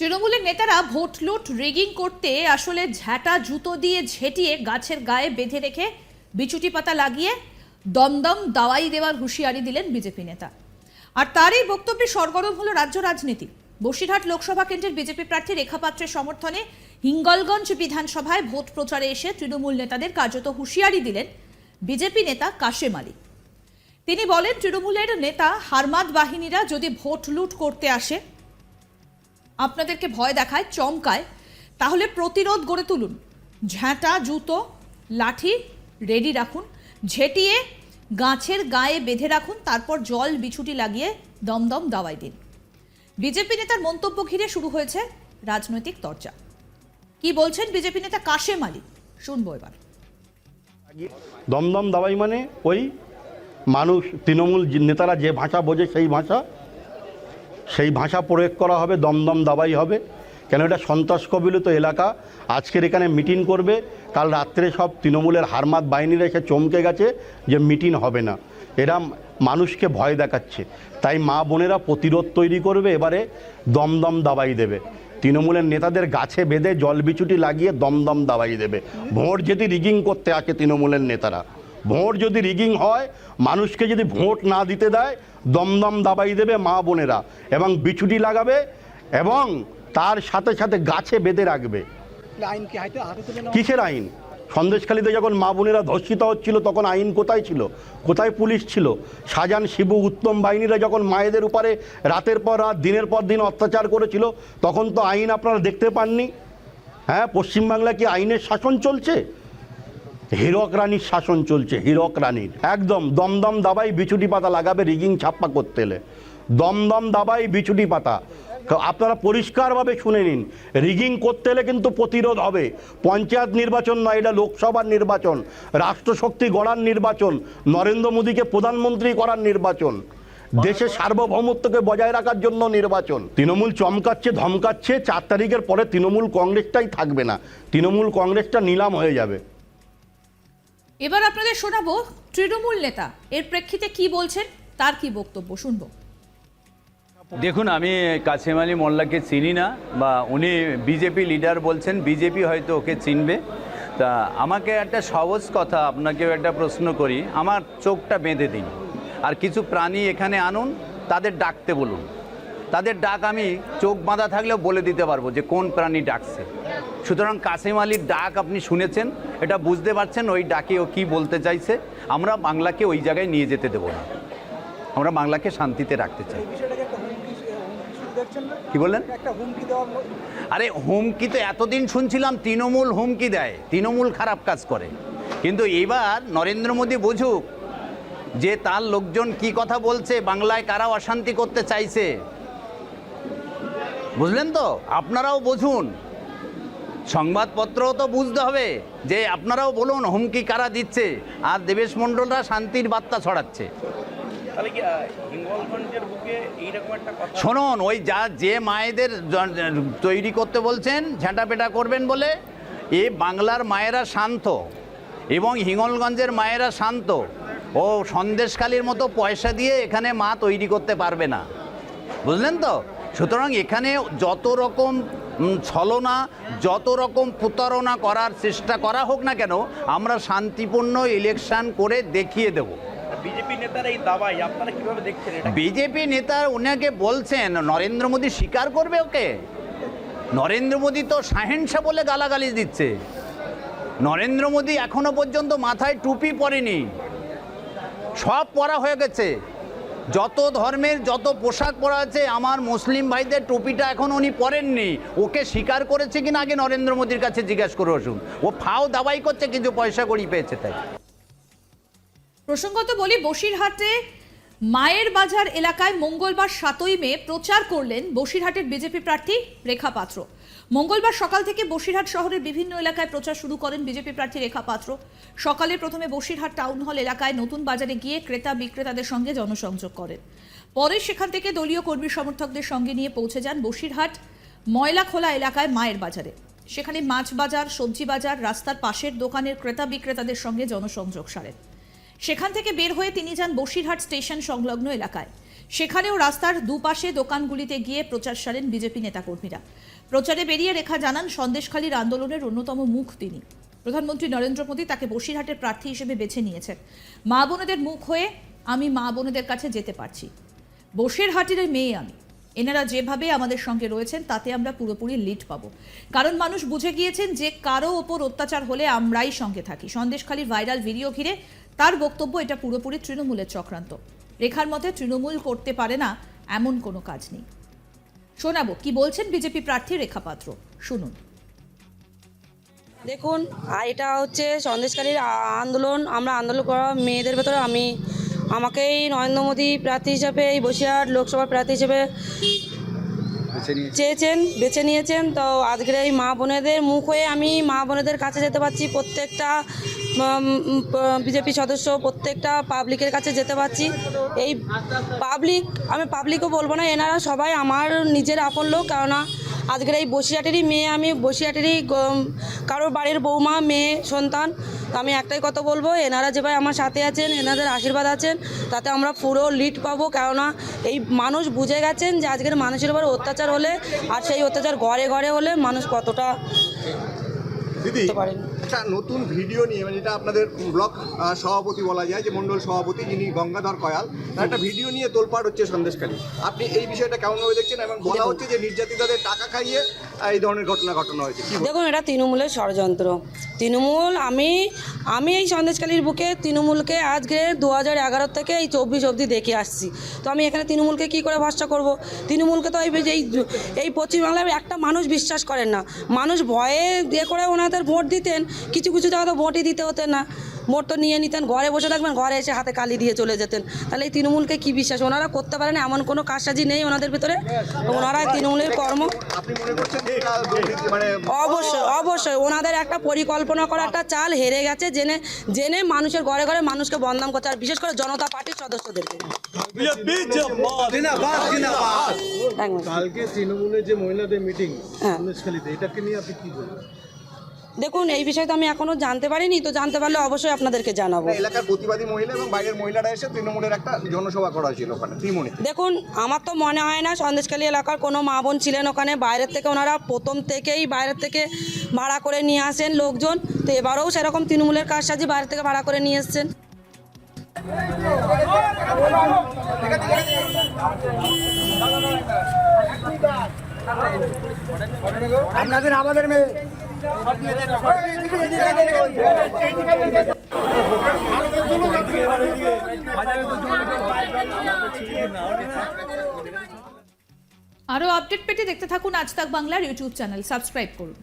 তৃণমূলের নেতারা ভোট লুট রিগিং করতে আসলে ঝাঁটা জুতো দিয়ে ঝেঁটিয়ে গাছের গায়ে বেঁধে রেখে বিচুটি পাতা লাগিয়ে দমদম দাওয়াই দেওয়ার হুঁশিয়ারি দিলেন বিজেপি নেতা। আর তারই বক্তব্যে সরগরম হলো রাজ্য রাজনীতি। বসিরহাট লোকসভা কেন্দ্রের বিজেপি প্রার্থী রেখা পাত্রের সমর্থনে হিঙ্গলগঞ্জ বিধানসভায় ভোট প্রচারে এসে তৃণমূল নেতাদের কার্যত হুঁশিয়ারি দিলেন বিজেপি নেতা কাশেম আলী। তিনি বলেন, তৃণমূলের নেতা হারমাদ বাহিনীরা যদি ভোট লুট করতে আসে, আপনাদেরকে ভয় দেখায়, চমকায়, তাহলে প্রতিরোধ গড়ে তুলুন। ঝাঁটা জুতো লাঠি রেডি রাখুন, ঝেঁটিয়ে গাছের গায়ে বেঁধে রাখুন, তারপর জল বিছুটি লাগিয়ে দমদম দাওয়াই দিন। বিজেপি নেতার মন্তব্য ঘিরে শুরু হয়েছে রাজনৈতিক চর্চা। কি বলছেন বিজেপি নেতা কাশেম আলী, শুনবো এবার। দমদম দাওয়াই মানে ওই মানুষ, তৃণমূল নেতারা যে ভাষা বোঝে সেই ভাষা প্রয়োগ করা হবে, দমদম দাওয়াই হবে। কেন এটা সন্ত্রাস কবলিত এলাকা। আজকের এখানে মিটিং করবে, কাল রাত্রে সব তৃণমূলের হারমাদ বাহিনীরা এসে চমকে গেছে যে মিটিং হবে না। এরা মানুষকে ভয় দেখাচ্ছে, তাই মা বোনেরা প্রতিরোধ তৈরি করবে, এবারে দমদম দাওয়াই দেবে। তৃণমূলের নেতাদের গাছে বেঁধে জল বিচুটি লাগিয়ে দমদম দাওয়াই দেবে। ভোট যদি রিগিং করতে আসে তৃণমূলের নেতারা, ভোট যদি রিগিং হয়, মানুষকে যদি ভোট না দিতে দেয়, দমদম দাবাই দেবে মা বোনেরা, এবং বিচুটি লাগাবে এবং তার সাথে সাথে গাছে বেঁধে রাখবে। কিসের আইন? সন্দেশখালীতে যখন মা বোনেরা ধর্ষিত হচ্ছিল তখন আইন কোথায় ছিল? কোথায় পুলিশ ছিল? শাহজাহান, শিবু, উত্তম বাহিনীরা যখন মায়েদের উপরে রাতের পর রাত দিনের পর দিন অত্যাচার করেছিল তখন তো আইন আপনারা দেখতে পাননি। হ্যাঁ, পশ্চিমবাংলা কি আইনের শাসন চলছে? হীরক রানীর শাসন চলছে, হীরক রানীর। একদম দমদম দাবাই বিচুটি পাতা লাগাবে রিগিং ছাপ্পা করতে এলে। দমদম দাবাই বিচুটি পাতা। আপনারা পরিষ্কারভাবে শুনে নিন, রিগিং করতে এলে কিন্তু প্রতিরোধ হবে। পঞ্চায়েত নির্বাচন নয়, এটা লোকসভার নির্বাচন, রাষ্ট্রশক্তি গড়ার নির্বাচন, নরেন্দ্র মোদীকে প্রধানমন্ত্রী করার নির্বাচন, দেশের সার্বভৌমত্বকে বজায় রাখার জন্য নির্বাচন। তৃণমূল চমকাচ্ছে, ধমকাচ্ছে। 4 তারিখের পরে তৃণমূল কংগ্রেসটাই থাকবে না, তৃণমূল কংগ্রেসটা নিলাম হয়ে যাবে। এবার আপনাদের শোনাবো তৃণমূল নেতা এর প্রেক্ষিতে কি বলছেন, তার কি বক্তব্য, শুনবো। দেখুন, আমি কাশেম আলী মোল্লাকে চিনি না, বা উনি বিজেপি লিডার বলছেন, বিজেপি হয়তো ওকে চিনবে। তা আমাকে একটা সহজ কথা, আপনাকেও একটা প্রশ্ন করি, আমার চোখটা বেঁধে দিন, আর কিছু প্রাণী এখানে আনুন, তাদের ডাকতে বলুন। তাদের ডাক আমি চোখ বাঁধা থাকলেও বলে দিতে পারবো যে কোন প্রাণী ডাকছে। সুতরাং কাশেম আলীর ডাক আপনি শুনেছেন, এটা বুঝতে পারছেন ওই ডাকে ও কী বলতে চাইছে। আমরা বাংলাকে ওই জায়গায় নিয়ে যেতে দেবো না, আমরা বাংলাকে শান্তিতে রাখতে চাই। কি বললেন? আরে হুমকি তো এতদিন শুনছিলাম তৃণমূল হুমকি দেয়, তৃণমূল খারাপ কাজ করে, কিন্তু এবার নরেন্দ্র মোদী বুঝুক যে তার লোকজন কি কথা বলছে, বাংলায় কারা অশান্তি করতে চাইছে। বুঝলেন তো? আপনারাও বুঝুন, সংবাদপত্রও তো বুঝতে হবে, যে আপনারাও বলুন হুমকি কারা দিচ্ছে, আর দেবেশ মণ্ডলরা শান্তির বার্তা ছড়াচ্ছে। শুনুন, ওই যে মায়েদের তৈরি করতে বলছেন ঝাঁটাপেটা করবেন বলে, এ বাংলার মায়েরা শান্ত এবং হিঙ্গলগঞ্জের মায়েরা শান্ত। ও সন্দেশখালীর মতো পয়সা দিয়ে এখানে মা তৈরি করতে পারবে না, বুঝলেন তো? সুতরাং এখানে যত রকম ছলনা, যত রকম প্রতারণা করার চেষ্টা করা হোক না কেন, আমরা শান্তিপূর্ণ ইলেকশন করে দেখিয়ে দেব। বিজেপি নেতার এই দাবাই আপনারা কিভাবে দেখছেন? বিজেপি নেতা ওনাকে বলছেন, নরেন্দ্র মোদী স্বীকার করবে ওকে? নরেন্দ্র মোদী তো শাহেনশাহ বলে গালাগালি দিচ্ছে। নরেন্দ্র মোদী এখনো পর্যন্ত মাথায় টুপি পরেনি, সব পরা হয়ে গেছে। যত ধর্মের যত পোশাক পরা আছে, আমার মুসলিম ভাইদের টুপিটা এখন উনি পরেননি। ওকে স্বীকার করেছে কিনা আগে নরেন্দ্র মোদীর কাছে জিজ্ঞাসা করে আসুন। ও ফাও দাবাই করছে, কিছু পয়সা কড়ি পেয়েছে তাই। প্রসঙ্গত বলি, বসিরহাটে মায়ের বাজার এলাকায় মঙ্গলবার 7ই মে প্রচার করলেন বসিরহাটের বিজেপি প্রার্থী রেখা পাত্র। মঙ্গলবার সকাল থেকে বসিরহাট শহরের বিভিন্ন এলাকায় প্রচার শুরু করেন বিজেপি প্রার্থী রেখা পাত্র। সকালে প্রথমে বসিরহাট টাউন হল এলাকায় নতুন বাজারে গিয়ে ক্রেতা বিক্রেতাদের সঙ্গে জনসংযোগ করেন। পরে সেখান থেকে দলীয় কর্মী সমর্থকদের সঙ্গে নিয়ে পৌঁছে যান বসিরহাট ময়লাখোলা এলাকায় মায়ের বাজারে। সেখানে মাছ বাজার, সবজি বাজার, রাস্তার পাশের দোকানের ক্রেতা বিক্রেতাদের সঙ্গে জনসংযোগ সারেন। সেখান থেকে বের হয়ে তিনি যান বসিরহাট স্টেশন সংলগ্ন এলাকায়। সেখানেও রাস্তার দুপাশে দোকানগুলিতে গিয়ে প্রচার সারেন বিজেপি নেতাকর্মীরা। প্রচারে বেরিয়ে রেখা জানান সন্দেশখালীর আন্দোলনের অন্যতম মুখ তিনি। প্রধানমন্ত্রী নরেন্দ্র মোদী তাকে বসিরহাটের প্রার্থী হিসেবে বেছে নিয়েছেন। মা বোনেদের মুখ হয়ে আমি মা বোনেদের কাছে যেতে পারছি। বসিরহাটের মেয়ে আমি। এনারা যেভাবে আমাদের সঙ্গে রয়েছেন তাতে আমরা পুরোপুরি লিড পাবো, কারণ মানুষ বুঝে গিয়েছেন যে কারো ওপর অত্যাচার হলে আমরাই সঙ্গে থাকি। সন্দেশখালীর ভাইরাল ভিডিও ঘিরে তার বক্তব্য, এটা পুরোপুরি তৃণমূলের চক্রান্ত। রেখার মতে তৃণমূল করতে পারে না এমন কোনো কাজ নেই। শোনাবো কি বলছেন বিজেপি প্রার্থী রেখা পাত্র, শুনুন। দেখুন, এটা হচ্ছে সন্দেশখালীর আন্দোলন। আমরা আন্দোলন করা মেয়েদের ভেতরে আমাকেই নরেন্দ্র মোদী প্রার্থী হিসাবে এই বসিরহাট লোকসভার প্রার্থী হিসেবে বেছে নিয়েছেন। তো আজকের এই মা বোনেদের মুখ হয়ে আমি মা বোনেদের কাছে যেতে পারছি। প্রত্যেকটা বিজেপি সদস্য, প্রত্যেকটা পাবলিকের কাছে যেতে পারছি। এই আমি পাবলিকও বলবো না, এনারা সবাই আমার নিজের আপন লোক। কেননা আজকের এই বসিরহাটেরই মেয়ে আমি, বসিরহাটেরই কারোর বাড়ির বৌমা, মেয়ে, সন্তান। তো আমি একটাই কথা বলবো, এনারা যেভাবে আমার সাথে আছেন, এনাদের আশীর্বাদ আছেন, তাতে আমরা পুরো লিড পাবো। কেননা এই মানুষ বুঝে গেছেন যে আজকের মানুষের উপর অত্যাচার হলে, আর সেই অত্যাচার ঘরে ঘরে হলে মানুষ কতটা দিদি একটা নতুন ভিডিও নিয়ে, মানে এটা আপনাদের ব্লক সভাপতি বলা যায়, যে মণ্ডল সভাপতি যিনি গঙ্গাধর কয়াল, তার একটা ভিডিও নিয়ে তোলপাড় হচ্ছে সন্দেশখালী। আপনি এই বিষয়টা কেমনভাবে দেখছেন? এবং বলা হচ্ছে যে নির্যাতিতদের টাকা খাইয়ে এই ধরনের ঘটনা ঘটানো হয়েছে। দেখুন, এটা তৃণমূলের ষড়যন্ত্র। তৃণমূল, আমি এই সন্দেশখালীর বুকে তৃণমূলকে আজকে 2011 থেকে এই 24 অবধি দেখে আসছি। তো আমি এখানে তৃণমূলকে কি করে ভরসা করব? তৃণমূলকে তো এই পশ্চিমবাংলায় একটা মানুষ বিশ্বাস করেন না। মানুষ ভয়ে দিয়ে করে ওনাদের ভোট দিতেন, কিছু কিছু জায়গা তো ভোটই দিতে হতেন না, ভোট তো নিয়ে নিতেন, ঘরে বসে থাকবেন, ঘরে এসে হাতে কালি দিয়ে চলে যেতেন। তাহলে এই তৃণমূলকে কি বিশ্বাস? ওনারা করতে পারেন এমন কোনো কাজসাজি নেই ওনাদের ভিতরে। ওনারা তৃণমূলের কর্ম, আপনি মনে করছেন মানে অবশ্যই ওনাদের একটা পরিকল্পনা করা একটা চাল হেরে গেছে, জেনে মানুষের ঘরে ঘরে মানুষকে বদনাম করছে, আর বিশেষ করে জনতা পার্টির সদস্যদেরকে। কালকে তৃণমূলের যে মহিলাদের মিটিং সন্দেশখালীতে, এটাকে নিয়ে আপনি কি বলবেন? দেখুন, এই বিষয়ে তো আমি এখনো জানতে পারিনি, তো জানতে পারলে অবশ্যই আপনাদেরকে জানাবো। এলাকার প্রতিবাদী মহিলা এবং বাইরের মহিলারা এসে তৃণমূলের একটা জনসভা করা ছিল ওখানে ত্রিমণি। দেখুন, আমার তো মনে হয় না সন্দেশখালী এলাকার কোনো মা বোন ছিলেন ওখানে। বাইরের থেকে ওনারা প্রথম থেকেই বাইরের থেকে ভাড়া করে নিয়ে আসেন লোকজন। তো এবারেও সেরকম তৃণমূলের কারসাজি বাইরে থেকে ভাড়া করে নিয়ে এসছেন। আমাদের মেয়ে আরও আপডেট পেতে দেখতে থাকুন আজ তাক বাংলার ইউটিউব চ্যানেল, সাবস্ক্রাইব করুন।